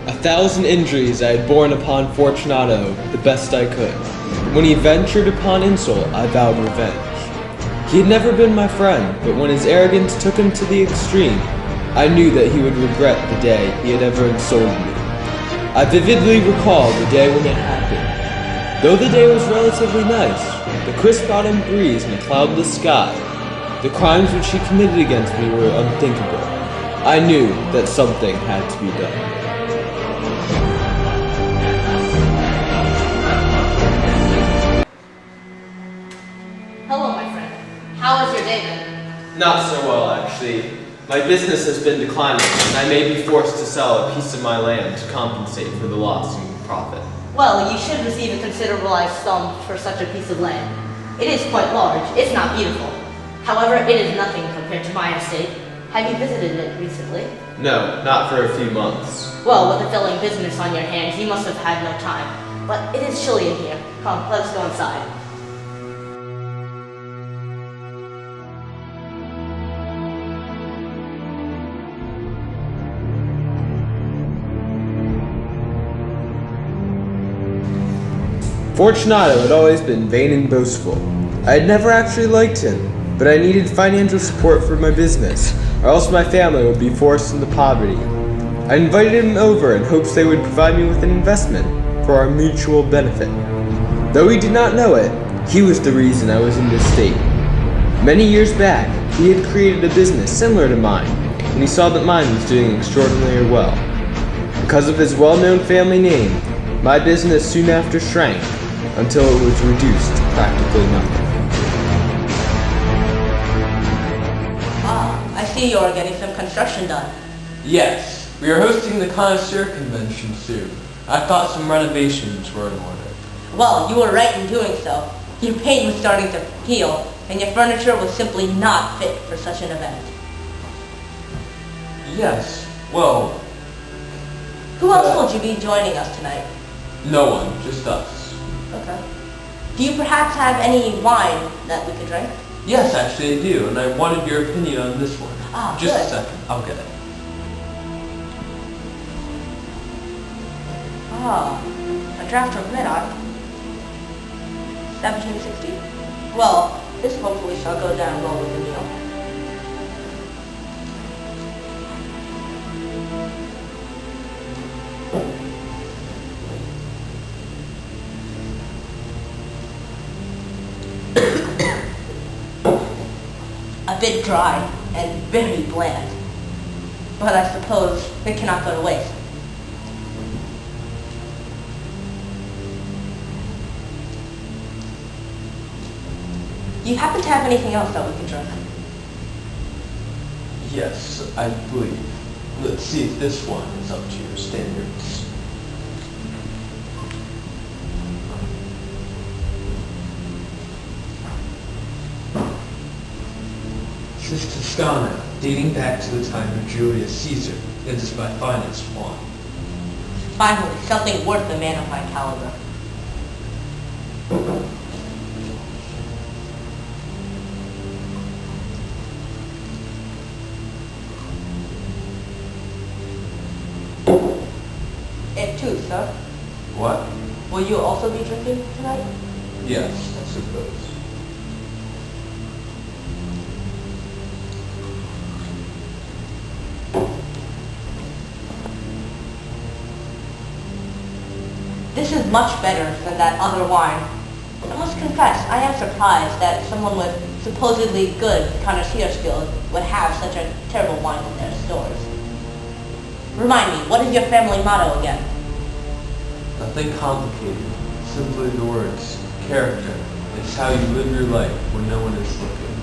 1,000 injuries I had borne upon Fortunato the best I could. When he ventured upon insult, I vowed revenge. He had never been my friend, but when his arrogance took him to the extreme, I knew that he would regret the day he had ever insulted me. I vividly recall the day when it happened. Though the day was relatively nice, the crisp autumn breeze and a cloudless sky, the crimes which he committed against me were unthinkable. I knew that something had to be done. Hello, my friend. How has your day been? Not so well, actually. My business has been declining, and I may be forced to sell a piece of my land to compensate for the loss in profit. Well, you should receive a considerable sum for such a piece of land. It is quite large. It's not beautiful. However, it is nothing compared to my estate. Have you visited it recently? No, not for a few months. Well, with a filling business on your hands, you must have had no time. But it is chilly in here. Come, let's go inside. Fortunato had always been vain and boastful. I had never actually liked him, but I needed financial support for my business, or else my family would be forced into poverty. I invited him over in hopes they would provide me with an investment for our mutual benefit. Though he did not know it, he was the reason I was in this state. Many years back, he had created a business similar to mine, and he saw that mine was doing extraordinarily well. Because of his well-known family name, my business soon after shrank until it was reduced to practically nothing. I see you are getting some construction done. Yes, we are hosting the Connoisseur Convention soon. I thought some renovations were in order. Well, you were right in doing so. Your paint was starting to peel, and your furniture was simply not fit for such an event. Yes, well... Who else will you be joining us tonight? No one, just us. Okay. Do you perhaps have any wine that we could drink? Yes, actually I do, and I wanted your opinion on this one. Ah, just good. a second, I'll get it. A draft of Mid-Eye. 1760? Well, this hopefully shall go down well with the meal. A bit dry and very bland, but I suppose it cannot go to waste. Do you happen to have anything else that we can drink? Yes, I believe. Let's see if this one is up to your standards. This is Toscana, dating back to the time of Julius Caesar. It is my finest wine. Finally, something worth a man of my caliber. It too, sir. What? Will you also be drinking tonight? Yes, I suppose. This is much better than that other wine. I must confess, I am surprised that someone with supposedly good connoisseur skills would have such a terrible wine in their stores. Remind me, what is your family motto again? Nothing complicated. Simply the words. Character. It's how you live your life when no one is looking.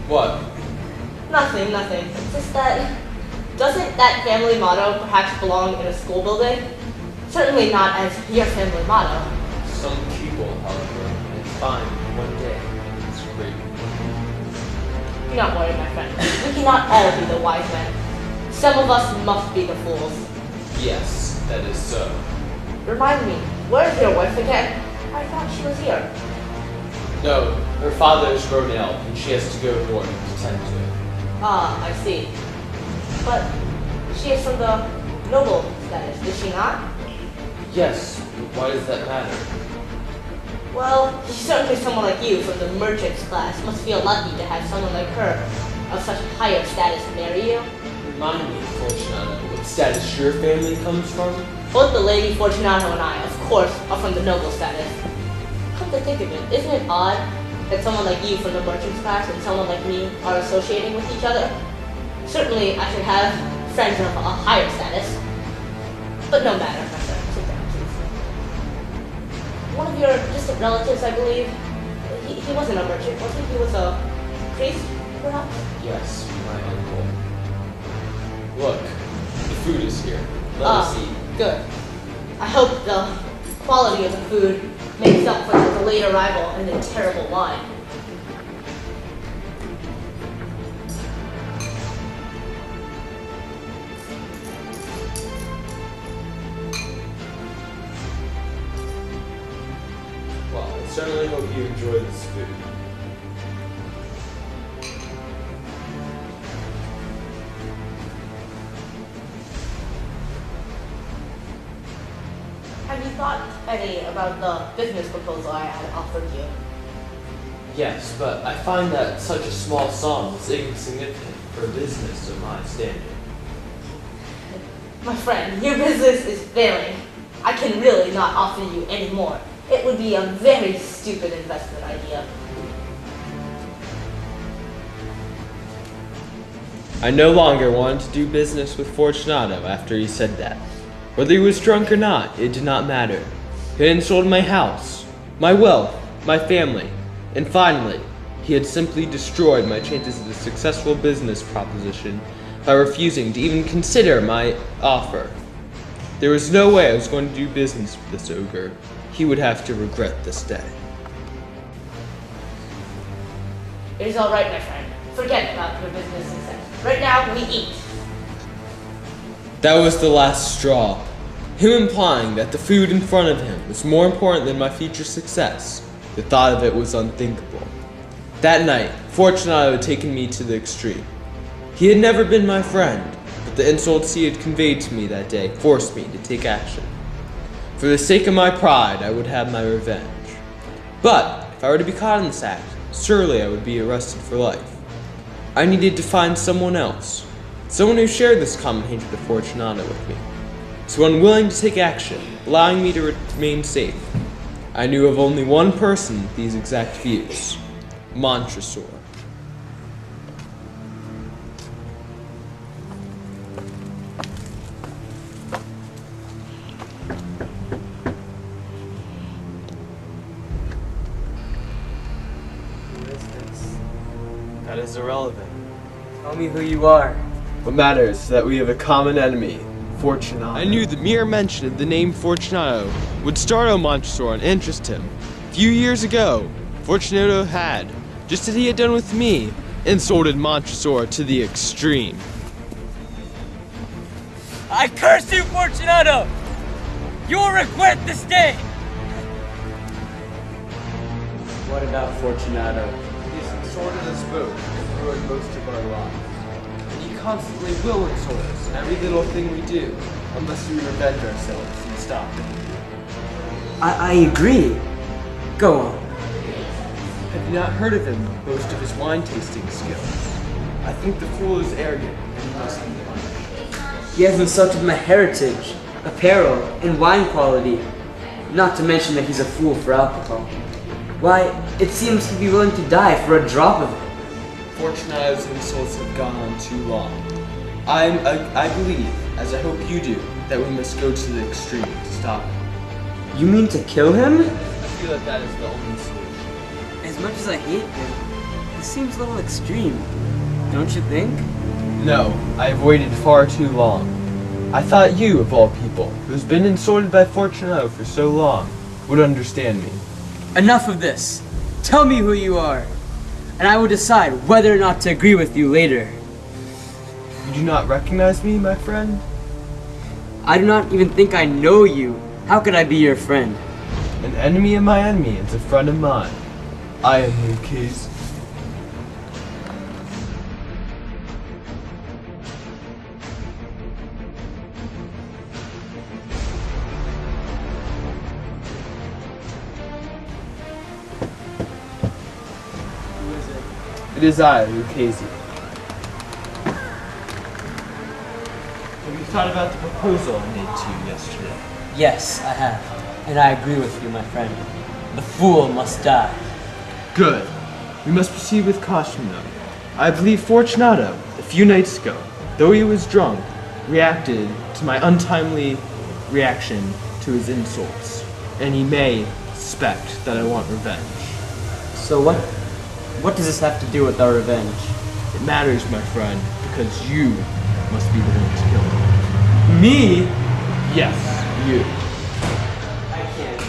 What? Nothing. It's just that... Doesn't that family motto perhaps belong in a school building? Certainly not as your family motto. Some people, however, may find one day it's great. Do not worry, my friend. We cannot all be the wise men. Some of us must be the fools. Yes, that is so. Remind me, where is your wife again? I thought she was here. No, her father is grown ill, and she has to go north to tend to it. Ah, I see. But she is from the noble status, is she not? Yes, but why does that matter? Well, certainly someone like you from the merchant's class must feel lucky to have someone like her of such higher status marry you. Remind me, Fortunato, what status your family comes from? Both the Lady Fortunato and I, of course, are from the noble status. Come to think of it, isn't it odd that someone like you from the merchant's class and someone like me are associating with each other? Certainly, I should have friends of a higher status. But no matter, my friend. Sit down, please. One of your distant relatives, I believe. He wasn't a merchant, was he? He was a priest, perhaps? Yes, my uncle. Look, the food is here. Let us eat. Good. I hope the quality of the food makes up for the late arrival and the terrible wine. Well, I certainly hope you enjoy this food. Have you thought any about the business proposal I had offered you? Yes, but I find that such a small sum is insignificant for a business of my standing. My friend, your business is failing. I can really not offer you any more. It would be a very stupid investment idea. I no longer wanted to do business with Fortunato after he said that. Whether he was drunk or not, it did not matter. He had insulted my house, my wealth, my family, and finally, he had simply destroyed my chances of a successful business proposition by refusing to even consider my offer. There was no way I was going to do business with this ogre. He would have to regret this day. It is all right, my friend. Forget about your business success. Right now, we eat. That was the last straw. Him implying that the food in front of him was more important than my future success. The thought of it was unthinkable. That night, Fortunato had taken me to the extreme. He had never been my friend, but the insults he had conveyed to me that day forced me to take action. For the sake of my pride, I would have my revenge. But if I were to be caught in this act, surely I would be arrested for life. I needed to find someone else. Someone who shared this common hatred of Fortunato with me. Someone willing to take action, allowing me to remain safe. I knew of only one person with these exact views. Montresor. That is irrelevant. Tell me who you are. What matters is that we have a common enemy, Fortunato. I knew the mere mention of the name Fortunato would startle Montresor and interest him. A few years ago, Fortunato had, just as he had done with me, insulted Montresor to the extreme. I curse you, Fortunato! You will regret this day! What about Fortunato? He's insulted us both and ruined most of our lives. And he constantly will insult us in every little thing we do, unless we revenge ourselves and stop it. I agree. Go on. Have you not heard of him boast of his wine tasting skills? I think the fool is arrogant and he must be punished. He has insulted my heritage, apparel, and wine quality. Not to mention that he's a fool for alcohol. Why, it seems he'd be willing to die for a drop of it. Fortunato's insults have gone on too long. I believe, as I hope you do, that we must go to the extreme to stop him. You mean to kill him? I feel that that is the only solution. As much as I hate him, this seems a little extreme. Don't you think? No, I have waited far too long. I thought you, of all people, who has been insulted by Fortunato for so long, would understand me. Enough of this. Tell me who you are, and I will decide whether or not to agree with you later. You do not recognize me, my friend? I do not even think I know you. How could I be your friend? An enemy of my enemy is a friend of mine. I am Lucas. It is I, Lucchese. Have you thought about the proposal I made to you yesterday? Yes, I have. And I agree with you, my friend. The fool must die. Good. We must proceed with caution, though. I believe Fortunato, a few nights ago, though he was drunk, reacted to my untimely reaction to his insults, and he may suspect that I want revenge. So what does this have to do with our revenge? It matters, my friend, because you must be the one to kill him. Me? Yes, you. I can't.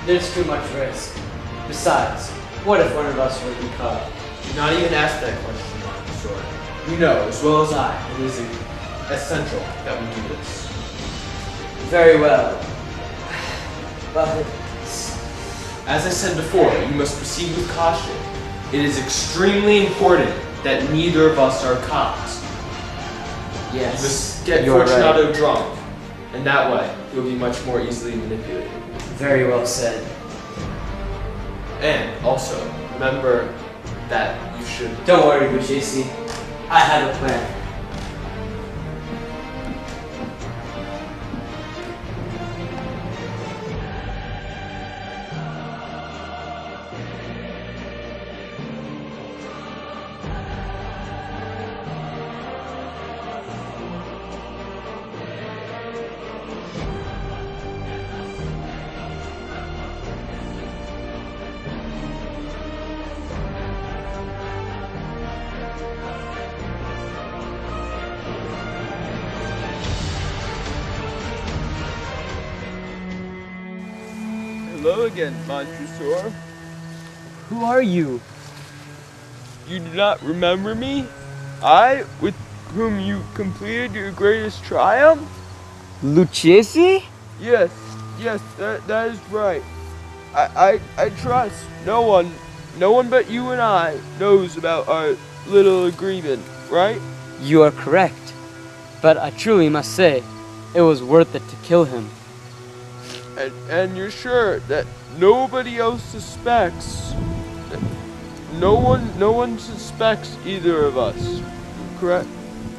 There's too much risk. Besides, what if one of us were to be caught? Do not even ask that question, Sword. You know, as well as I, it is essential that we do this. Very well. But As I said before, you must proceed with caution. It is extremely important that neither of us are caught. You yes, must get you're Fortunato right. drunk, and that way he'll be much more easily manipulated. Very well said. And also, remember that you should... Don't worry, Lucchese. I have a plan. Hello again, Montresor. Who are you? You do not remember me? I, with whom you completed your greatest triumph? Lucchese? Yes, that is right. I trust no one but you and I knows about our little agreement, right? You are correct. But I truly must say, it was worth it to kill him. And you're sure that nobody else suspects? No one suspects either of us, correct?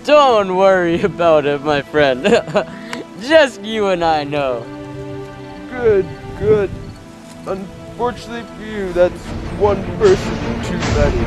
Don't worry about it, my friend. Just you and I know. Good. Unfortunately for you, that's one person too many.